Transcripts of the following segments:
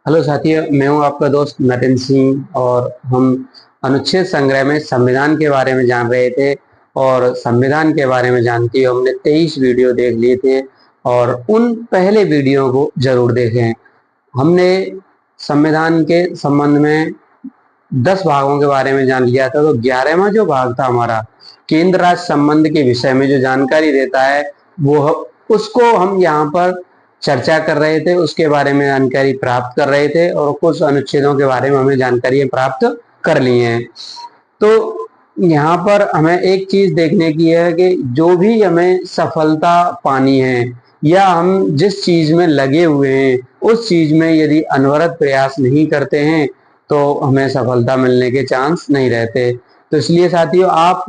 Hello साथियों, मैं हूं आपका दोस्त नटेन सिंह और हम अनुच्छेद संग्रह में संविधान के बारे में जान रहे थे। और संविधान के बारे में जानते हुए हमने 23 वीडियो देख लिए थे और उन पहले वीडियो को जरूर देखें। हमने संविधान के संबंध में 10 भागों के बारे में जान लिया था, तो 11वां जो भाग था हमारा केंद्र राज्य संबंध के विषय में जो जानकारी देता है वो उसको हम यहाँ पर चर्चा कर रहे थे, उसके बारे में जानकारी प्राप्त कर रहे थे और कुछ अनुच्छेदों के बारे में हमें जानकारी प्राप्त कर ली है। तो यहाँ पर हमें एक चीज देखने की है कि जो भी हमें सफलता पानी है या हम जिस चीज में लगे हुए हैं उस चीज में यदि अनवरत प्रयास नहीं करते हैं तो हमें सफलता मिलने के चांस नहीं रहते। तो इसलिए साथियों, आप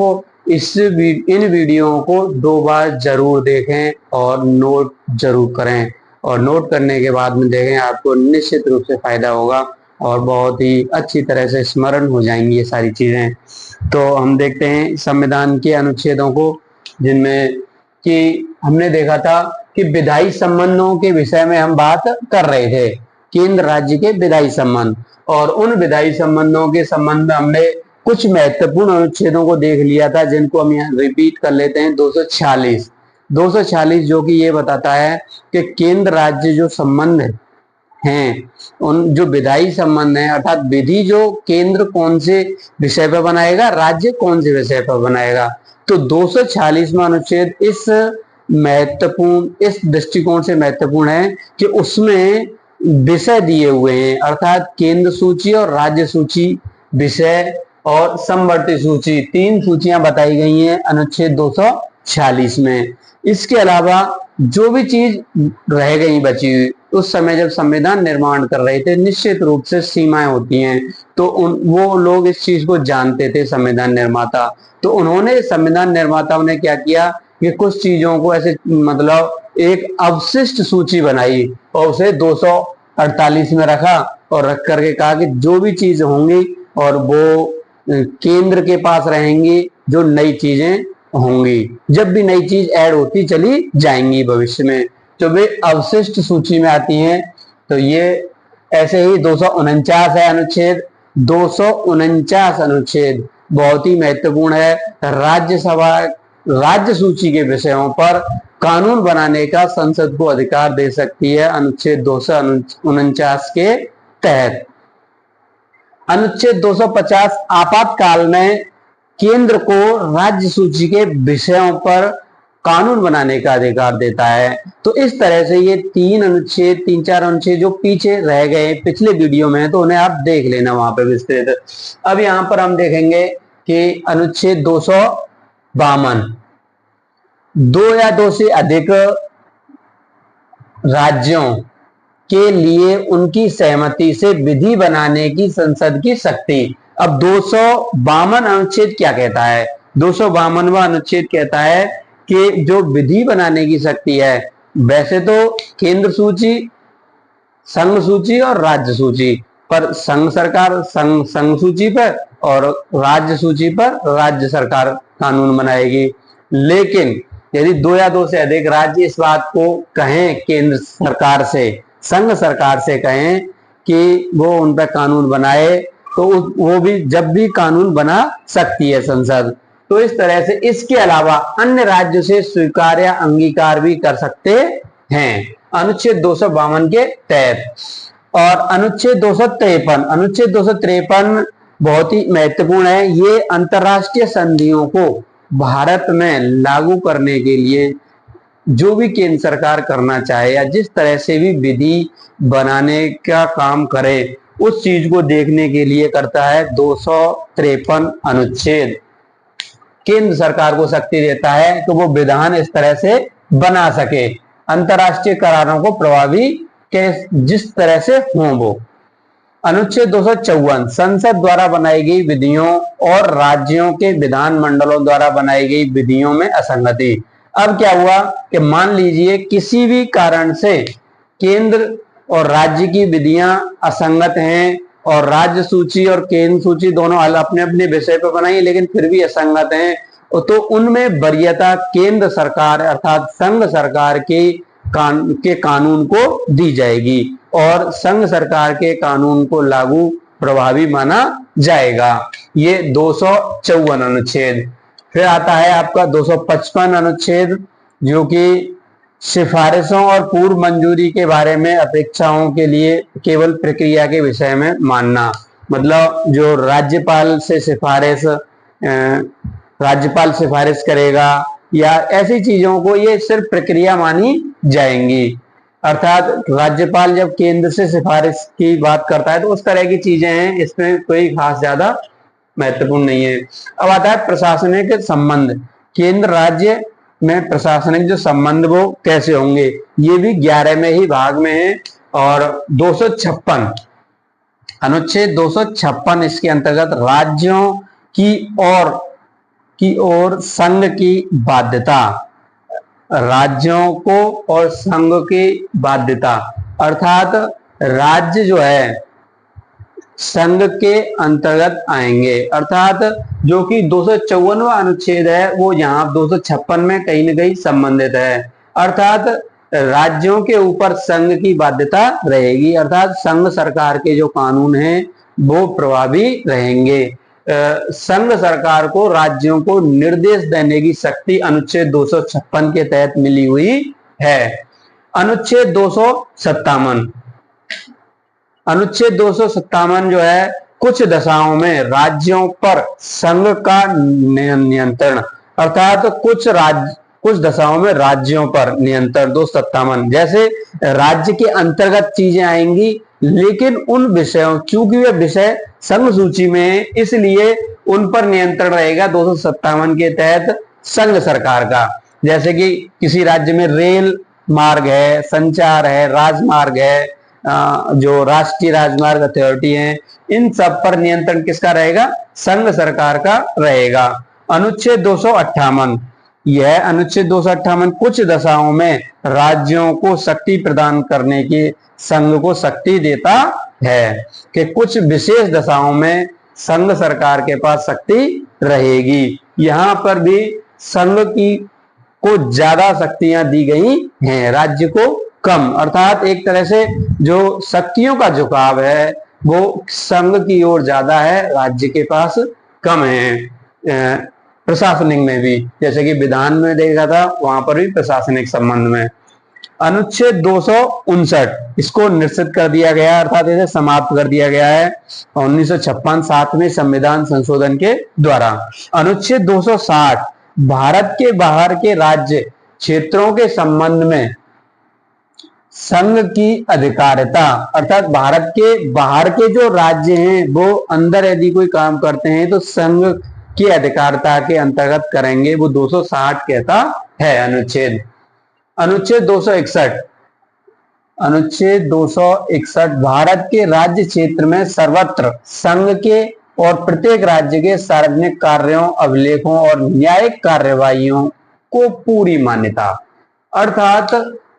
इन वीडियो को 2 बार जरूर देखें और नोट जरूर करें और नोट करने के बाद में देखें, आपको निश्चित रूप से फायदा होगा और बहुत ही अच्छी तरह से स्मरण हो जाएंगी ये सारी चीजें। तो हम देखते हैं संविधान के अनुच्छेदों को, जिनमें कि हमने देखा था कि विधायी संबंधों के विषय में हम बात कर रहे थे, केंद्र राज्य के विधायी संबंध। और उन विधायी संबंधों के संबंध में हमने कुछ महत्वपूर्ण अनुच्छेदों को देख लिया था, जिनको हम यहाँ रिपीट कर लेते हैं। 246 जो कि ये बताता है कि केंद्र राज्य जो संबंध हैं, उन जो विधायी संबंध है अर्थात विधि जो केंद्र कौन से विषय पर बनाएगा, राज्य कौन से विषय पर बनाएगा। तो 246वां अनुच्छेद इस दृष्टिकोण से महत्वपूर्ण है कि उसमें विषय दिए हुए हैं, अर्थात केंद्र सूची और राज्य सूची, विषय और समवर्ती सूची, 3 सूचियां बताई गई हैं अनुच्छेद 246 में। इसके अलावा जो भी चीज रह गई बची हुई, उस समय जब संविधान निर्माण कर रहे थे निश्चित रूप से सीमाएं होती हैं, तो वो लोग इस चीज को जानते थे संविधान निर्माता। तो उन्होंने संविधान निर्माताओं ने क्या किया कि कुछ चीजों को ऐसे मतलब एक अवशिष्ट सूची बनाई और उसे 248 में रखा और रख करके कहा कि जो भी चीज होंगी और वो केंद्र के पास रहेंगी, जो नई चीजें होंगी, जब भी नई चीज ऐड होती चली जाएंगी भविष्य में, तो वे अवशिष्ट सूची में आती हैं। तो ये ऐसे ही 249 है अनुच्छेद। 249 अनुच्छेद बहुत ही महत्वपूर्ण है। राज्य सूची के विषयों पर कानून बनाने का संसद को अधिकार दे सकती है अनुच्छेद 249 के तहत। अनुच्छेद 250 आपातकाल में केंद्र को राज्य सूची के विषयों पर कानून बनाने का अधिकार देता है। तो इस तरह से ये 3-4 अनुच्छेद जो पीछे रह गए पिछले वीडियो में, तो उन्हें आप देख लेना वहां पे विस्तृत। अब यहां पर हम देखेंगे कि अनुच्छेद 252, 2 या 2 से अधिक राज्यों के लिए उनकी सहमति से विधि बनाने की संसद की शक्ति। अब 252 अनुच्छेद क्या कहता है? 252वां अनुच्छेद कहता है कि जो विधि बनाने की शक्ति है, वैसे तो केंद्र सूची, संघ सूची और राज्य सूची पर संघ सरकार संघ सूची पर और राज्य सूची पर राज्य सरकार कानून बनाएगी। लेकिन यदि 2 या 2 से अधिक राज्य इस बात को कहें केंद्र सरकार से, संघ सरकार से कहें कि वो उन पर कानून बनाए, तो वो भी जब भी कानून बना सकती है संसद। तो इस तरह से इसके अलावा अन्य राज्यों से स्वीकार या अंगीकार भी कर सकते हैं अनुच्छेद 252 के तहत। और अनुच्छेद 253 बहुत ही महत्वपूर्ण है। ये अंतरराष्ट्रीय संधियों को भारत में लागू करने के लिए जो भी केंद्र सरकार करना चाहे या जिस तरह से भी विधि बनाने का काम करे, उस चीज को देखने के लिए करता है 253 अनुच्छेद। केंद्र सरकार को शक्ति देता है कि वो विधान इस तरह से बना सके, अंतरराष्ट्रीय करारों को प्रभावी के जिस तरह से हो वो। अनुच्छेद 254, संसद द्वारा बनाई गई विधियों और राज्यों के विधान मंडलों द्वारा बनाई गई विधियों में असंगति। अब क्या हुआ कि मान लीजिए किसी भी कारण से केंद्र और राज्य की विधियां असंगत हैं और राज्य सूची और केंद्र सूची दोनों अपने अपने विषय पर बनाई लेकिन फिर भी असंगत हैं, तो उनमें वरीयता केंद्र सरकार अर्थात संघ सरकार की के कानून को दी जाएगी और संघ सरकार के कानून को लागू प्रभावी माना जाएगा। ये 254 अनुच्छेद। फिर आता है आपका 255 अनुच्छेद, जो कि सिफारिशों और पूर्व मंजूरी के बारे में अपेक्षाओं के लिए केवल प्रक्रिया के विषय में मानना। मतलब जो राज्यपाल सिफारिश करेगा या ऐसी चीजों को ये सिर्फ प्रक्रिया मानी जाएंगी। अर्थात राज्यपाल जब केंद्र से सिफारिश की बात करता है तो उस तरह की चीजें हैं, इसमें कोई खास ज्यादा महत्वपूर्ण नहीं है। अब आता है प्रशासनिक संबंध। केंद्र राज्य में प्रशासनिक जो संबंध वो कैसे होंगे, ये भी 11वें ही भाग में है। और 256 अनुच्छेद 256 इसके अंतर्गत राज्यों की ओर संघ की बाध्यता, राज्यों को और संघ की बाध्यता, अर्थात राज्य जो है संघ के अंतर्गत आएंगे। अर्थात जो कि 254वां अनुच्छेद है वो यहाँ 256 में कहीं न कहीं संबंधित है। अर्थात राज्यों के ऊपर संघ की बाध्यता रहेगी, अर्थात संघ सरकार के जो कानून हैं वो प्रभावी रहेंगे। संघ सरकार को राज्यों को निर्देश देने की शक्ति अनुच्छेद 256 के तहत मिली हुई है। अनुच्छेद 257 जो है कुछ दशाओं में राज्यों पर संघ का नियंत्रण, अर्थात कुछ दशाओं में राज्यों पर नियंत्रण 257। जैसे राज्य के अंतर्गत चीजें आएंगी लेकिन उन विषयों, चूंकि वे विषय संघ सूची में है इसलिए उन पर नियंत्रण रहेगा 257 के तहत संघ सरकार का। जैसे कि किसी राज्य में रेल मार्ग है, संचार है, राजमार्ग है, जो राष्ट्रीय राजमार्ग अथॉरिटी है, इन सब पर नियंत्रण किसका रहेगा? संघ सरकार का रहेगा। अनुच्छेद 258, यह अनुच्छेद 258 कुछ दशाओं में राज्यों को शक्ति प्रदान करने की संघ को शक्ति देता है कि कुछ विशेष दशाओं में संघ सरकार के पास शक्ति रहेगी। यहां पर भी संघ को ज्यादा शक्तियां दी गई हैं, राज्य को कम। अर्थात एक तरह से जो शक्तियों का झुकाव है वो संघ की ओर ज्यादा है, राज्य के पास कम है। प्रशासनिक में भी, जैसे कि विधान में देखा था वहां पर भी प्रशासनिक संबंध में। अनुच्छेद 259 इसको निश्चित कर दिया गया, अर्थात इसे समाप्त कर दिया गया है 1956 7वें संविधान संशोधन के द्वारा। अनुच्छेद 260 भारत के बाहर के राज्य क्षेत्रों के संबंध में संघ की अधिकारिता, अर्थात भारत के बाहर के जो राज्य हैं वो अंदर यदि कोई काम करते हैं तो संघ की अधिकारिता के अंतर्गत करेंगे, वो 260 कहता है अनुच्छेद। अनुच्छेद 261 भारत के राज्य क्षेत्र में सर्वत्र संघ के और प्रत्येक राज्य के सार्वजनिक कार्यों, अभिलेखों और न्यायिक कार्यवाहियों को पूरी मान्यता। अर्थात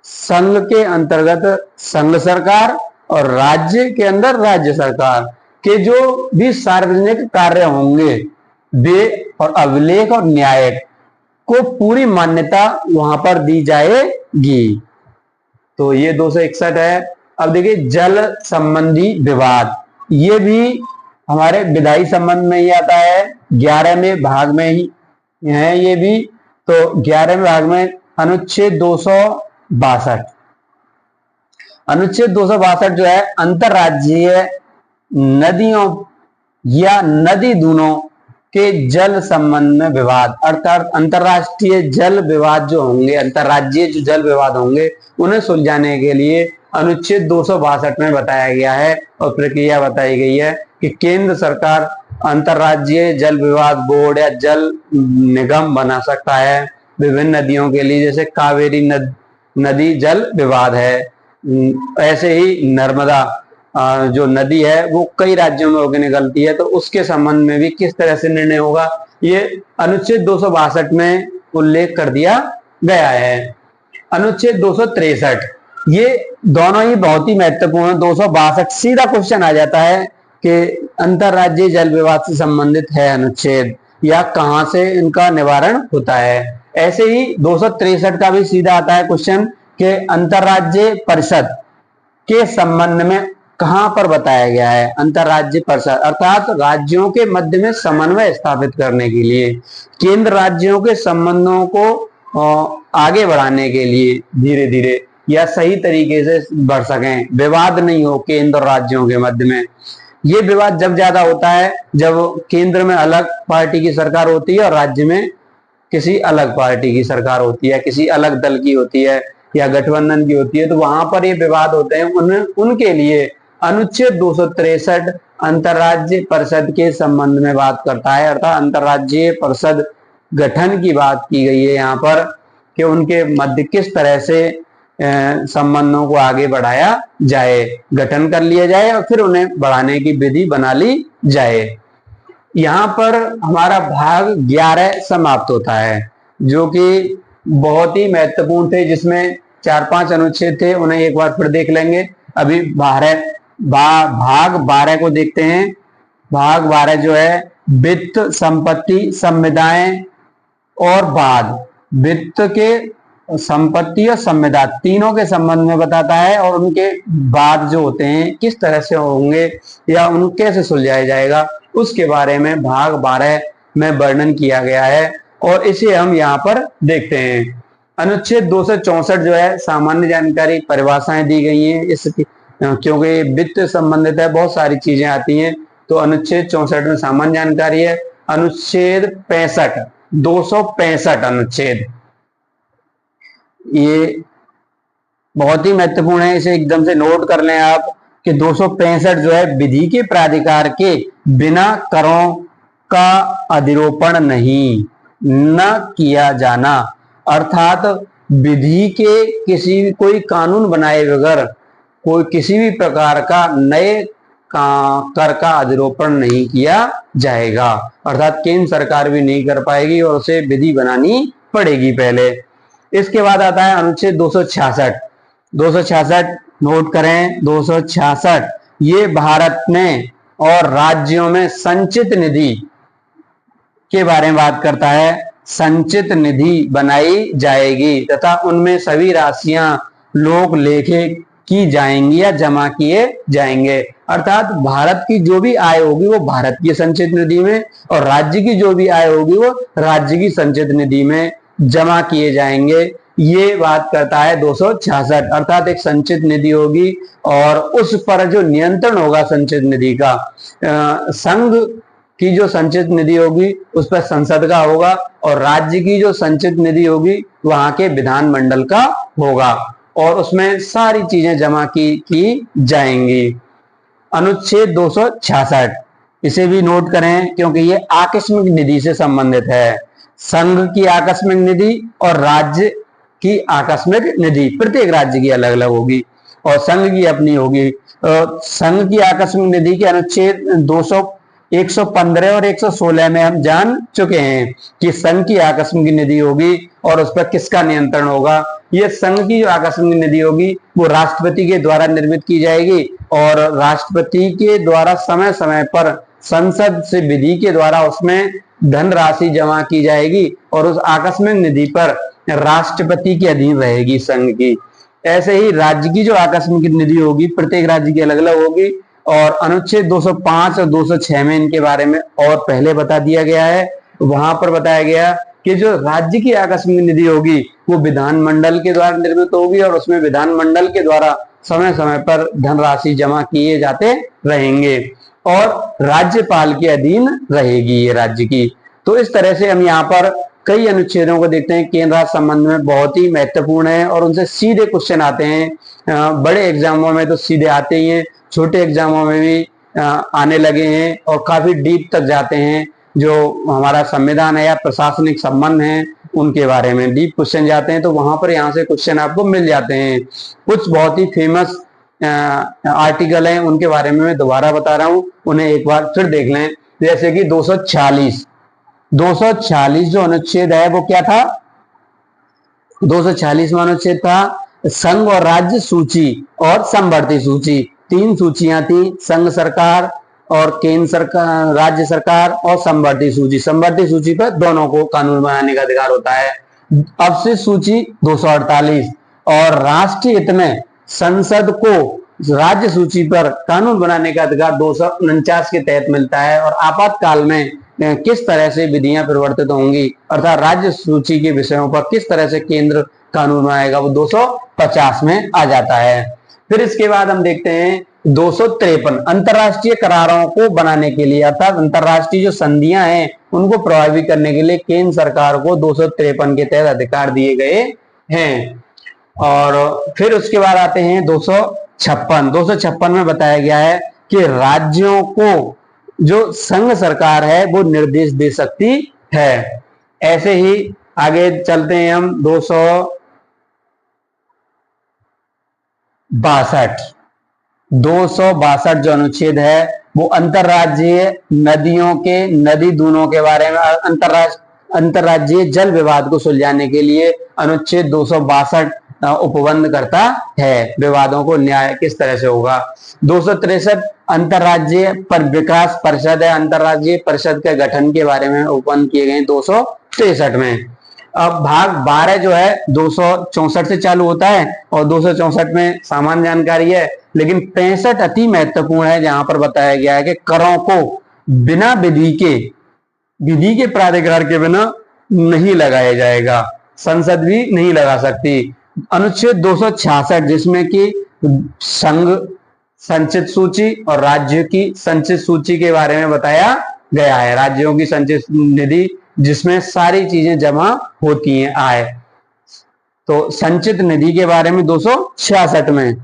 संघ के अंतर्गत संघ सरकार और राज्य के अंदर राज्य सरकार के जो भी सार्वजनिक कार्य होंगे वे और अभिलेख और न्यायिक को पूरी मान्यता वहां पर दी जाएगी। तो ये 261 है। अब देखिए जल संबंधी विवाद, ये भी हमारे विधायी संबंध में ही आता है, 11वें भाग में ही है ये भी। तो 11वें भाग में अनुच्छेद 262, अनुच्छेद 262 जो है अंतरराज्यीय नदियों या नदी दूनों के जल संबंध में विवाद, अर्थात अंतरराष्ट्रीय जल विवाद जो होंगे, अंतरराज्यीय जो जल विवाद होंगे उन्हें सुलझाने के लिए अनुच्छेद 262 में बताया गया है और प्रक्रिया बताई गई है कि केंद्र सरकार अंतरराज्यीय जल विवाद बोर्ड या जल निगम बना सकता है विभिन्न नदियों के लिए। जैसे कावेरी नदी जल विवाद है, ऐसे ही नर्मदा जो नदी है वो कई राज्यों में होकर निकलती है, तो उसके संबंध में भी किस तरह से निर्णय होगा ये अनुच्छेद 262 में उल्लेख कर दिया गया है। अनुच्छेद 263, ये दोनों ही बहुत ही महत्वपूर्ण है। 262 सीधा क्वेश्चन आ जाता है कि अंतरराज्यीय जल विवाद से संबंधित है अनुच्छेद या कहां से इनका निवारण होता है। ऐसे ही 263 का भी सीधा आता है क्वेश्चन कि अंतर्राज्यीय परिषद के संबंध में कहां पर बताया गया है। अंतर्राज्यीय परिषद अर्थात राज्यों के मध्य में समन्वय स्थापित करने के लिए, केंद्र राज्यों के संबंधों को आगे बढ़ाने के लिए धीरे धीरे या सही तरीके से बढ़ सकें, विवाद नहीं हो केंद्र और राज्यों के मध्य में। ये विवाद जब ज्यादा होता है जब केंद्र में अलग पार्टी की सरकार होती है और राज्य में किसी अलग पार्टी की सरकार होती है, किसी अलग दल की होती है या गठबंधन की होती है, तो वहां पर ये विवाद होते हैं। उनके लिए अनुच्छेद 263 अंतर्राज्यीय परिषद के संबंध में बात करता है, अर्थात अंतर्राज्यीय परिषद गठन की बात की गई है यहाँ पर कि उनके मध्य किस तरह से संबंधों को आगे बढ़ाया जाए, गठन कर लिया जाए और फिर उन्हें बढ़ाने की विधि बना ली जाए। यहाँ पर हमारा भाग 11 समाप्त होता है, जो कि बहुत ही महत्वपूर्ण थे, जिसमें 4-5 अनुच्छेद थे, उन्हें एक बार फिर देख लेंगे। अभी भाग 12 को देखते हैं। भाग 12 जो है वित्त, संपत्ति, संविदाएं और बाद, वित्त के, संपत्ति और संविदा तीनों के संबंध में बताता है और उनके बाद जो होते हैं किस तरह से होंगे या उन कैसे सुलझाया जाएगा, उसके बारे में भाग 12 में वर्णन किया गया है और इसे हम यहाँ पर देखते हैं। अनुच्छेद 264 जो है सामान्य जानकारी, परिभाषाएं दी गई हैं इसकी, क्योंकि वित्त संबंधित है, बहुत सारी चीजें आती हैं, तो अनुच्छेद 64 में सामान्य जानकारी है। अनुच्छेद 65, 265 अनुच्छेद, ये बहुत ही महत्वपूर्ण है, इसे एकदम से नोट कर लें आप कि 265 जो है विधि के प्राधिकार के बिना करों का अधिरोपण नहीं न किया जाना, अर्थात विधि के कोई कानून बनाए बगैर कोई किसी भी प्रकार का नए कर का अधिरोपण नहीं किया जाएगा, अर्थात केंद्र सरकार भी नहीं कर पाएगी और उसे विधि बनानी पड़ेगी पहले। इसके बाद आता है अनुच्छेद 266, 266 नोट करें, 266 ये भारत में और राज्यों में संचित निधि के बारे में बात करता है। संचित निधि बनाई जाएगी तथा उनमें सभी राशियां लोक लेखे की जाएंगी या जमा किए जाएंगे, अर्थात भारत की जो भी आय होगी वो भारत की संचित निधि में और राज्य की जो भी आय होगी वो राज्य की संचित निधि में जमा किए जाएंगे। ये बात करता है 266, अर्थात एक संचित निधि होगी और उस पर जो नियंत्रण होगा संचित निधि का, संघ की जो संचित निधि होगी उस पर संसद का होगा और राज्य की जो संचित निधि होगी वहां के विधानमंडल का होगा और उसमें सारी चीजें जमा की जाएंगी। अनुच्छेद 266 इसे भी नोट करें क्योंकि ये आकस्मिक निधि से संबंधित है। संघ की आकस्मिक निधि और राज्य की आकस्मिक निधि, प्रत्येक राज्य की अलग अलग होगी और संघ की अपनी होगी। संघ की आकस्मिक निधि के अनुच्छेद 115 और 116 में हम जान चुके हैं कि संघ की आकस्मिक निधि होगी और उस पर किसका नियंत्रण होगा। ये संघ की जो आकस्मिक निधि होगी वो राष्ट्रपति के द्वारा निर्मित की जाएगी और राष्ट्रपति के द्वारा समय समय पर संसद से विधि के द्वारा उसमें धनराशि जमा की जाएगी और उस आकस्मिक निधि पर राष्ट्रपति के अधीन रहेगी संघ की। ऐसे ही राज्य की जो आकस्मिक निधि होगी प्रत्येक राज्य की अलग अलग होगी और अनुच्छेद 205 और 206 में इनके बारे में और पहले बता दिया गया है। वहां पर बताया गया कि जो राज्य की आकस्मिक निधि होगी वो विधानमंडल के द्वारा निर्मित होगी और उसमें विधानमंडल के द्वारा समय समय पर धनराशि जमा किए जाते रहेंगे और राज्यपाल के अधीन रहेगी ये राज्य की। तो इस तरह से हम यहाँ पर कई अनुच्छेदों को देखते हैं, केंद्र राज्य संबंध में बहुत ही महत्वपूर्ण है और उनसे सीधे क्वेश्चन आते हैं। बड़े एग्जामों में तो सीधे आते ही हैं, छोटे एग्जामों में भी आने लगे हैं और काफी डीप तक जाते हैं। जो हमारा संविधान है या प्रशासनिक संबंध है उनके बारे में डीप क्वेश्चन जाते हैं, तो वहां पर यहाँ से क्वेश्चन आपको मिल जाते हैं। कुछ बहुत ही फेमस आर्टिकल हैं उनके बारे में मैं दोबारा बता रहा हूं, उन्हें एक बार फिर देख लें। जैसे कि 246 जो अनुच्छेद है वो क्या था, 246वां अनुच्छेद था संघ और राज्य सूची और समवर्ती सूची। 3 सूचियां थी, संघ सरकार और केंद्र सरकार, राज्य सरकार और समवर्ती सूची। समवर्ती सूची पर दोनों को कानून बनाने का अधिकार होता है। अब से सूची 248 और राष्ट्रीय हित में संसद को राज्य सूची पर कानून बनाने का अधिकार 249 के तहत मिलता है। और आपातकाल में किस तरह से विधियां परिवर्तित होंगी, अर्थात राज्य सूची के विषयों पर किस तरह से केंद्र कानून बनाएगा, वो 250 में आ जाता है। फिर इसके बाद हम देखते हैं 253 अंतरराष्ट्रीय करारों को बनाने के लिए, अर्थात अंतरराष्ट्रीय जो संधियां हैं उनको प्रभावित करने के लिए केंद्र सरकार को 253 के तहत अधिकार दिए गए हैं। और फिर उसके बाद आते हैं 256 में बताया गया है कि राज्यों को जो संघ सरकार है वो निर्देश दे सकती है। ऐसे ही आगे चलते हैं हम 262 जो अनुच्छेद है वो अंतरराज्यीय नदियों के नदी दूनों के बारे में, अंतरराज्यीय जल विवाद को सुलझाने के लिए अनुच्छेद 262 उपबंध करता है, विवादों को न्याय किस तरह से होगा। 263 अंतरराज्यीय पर विकास परिषद है, अंतरराज्यीय परिषद के गठन के बारे में उपबंध किए गए 263 में। अब भाग 12 जो है 264 से चालू होता है और 264 में सामान्य जानकारी है, लेकिन 65 अति महत्वपूर्ण है, जहां पर बताया गया है कि करों को बिना विधि के प्राधिकार के बिना नहीं लगाया जाएगा, संसद भी नहीं लगा सकती। अनुच्छेद 266 जिसमें कि संघ संचित सूची और राज्य की संचित सूची के बारे में बताया गया है, राज्यों की संचित निधि जिसमें सारी चीजें जमा होती हैं आय, तो संचित निधि के बारे में 266 में।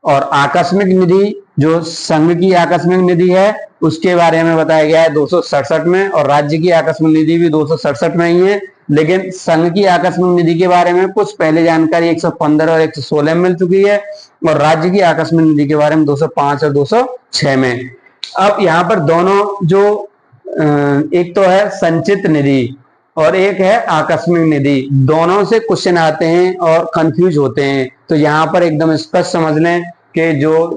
और आकस्मिक निधि जो संघ की आकस्मिक निधि है उसके बारे में बताया गया है 267 में, और राज्य की आकस्मिक निधि भी 267 में ही है। लेकिन संघ की आकस्मिक निधि के बारे में कुछ पहले जानकारी 115 और 116 में मिल चुकी है, और राज्य की आकस्मिक निधि के बारे में 205 और 206 में। अब यहाँ पर दोनों जो एक तो है संचित निधि और एक है आकस्मिक निधि, दोनों से क्वेश्चन आते हैं और कंफ्यूज होते हैं, तो यहाँ पर एकदम स्पष्ट समझ लें कि जो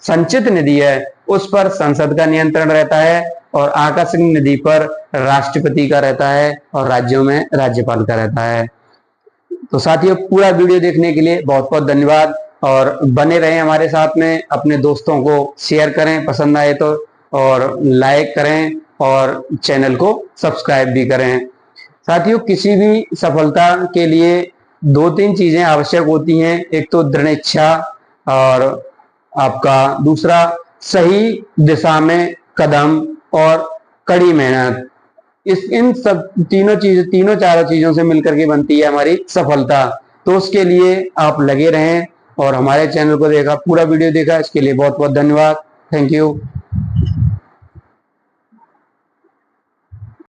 संचित निधि है उस पर संसद का नियंत्रण रहता है और आकस्मिक निधि पर राष्ट्रपति का रहता है और राज्यों में राज्यपाल का रहता है। तो साथियों, पूरा वीडियो देखने के लिए बहुत बहुत धन्यवाद, और बने रहें हमारे साथ में, अपने दोस्तों को शेयर करें पसंद आए तो, और लाइक करें और चैनल को सब्सक्राइब भी करें। साथियों, किसी भी सफलता के लिए 2-3 चीजें आवश्यक होती हैं, एक तो दृढ़ इच्छा और आपका दूसरा सही दिशा में कदम और कड़ी मेहनत। इन सब तीनों चारों चीजों से मिलकर के बनती है हमारी सफलता। तो उसके लिए आप लगे रहें और हमारे चैनल को पूरा वीडियो देखा इसके लिए बहुत बहुत धन्यवाद। Thank you.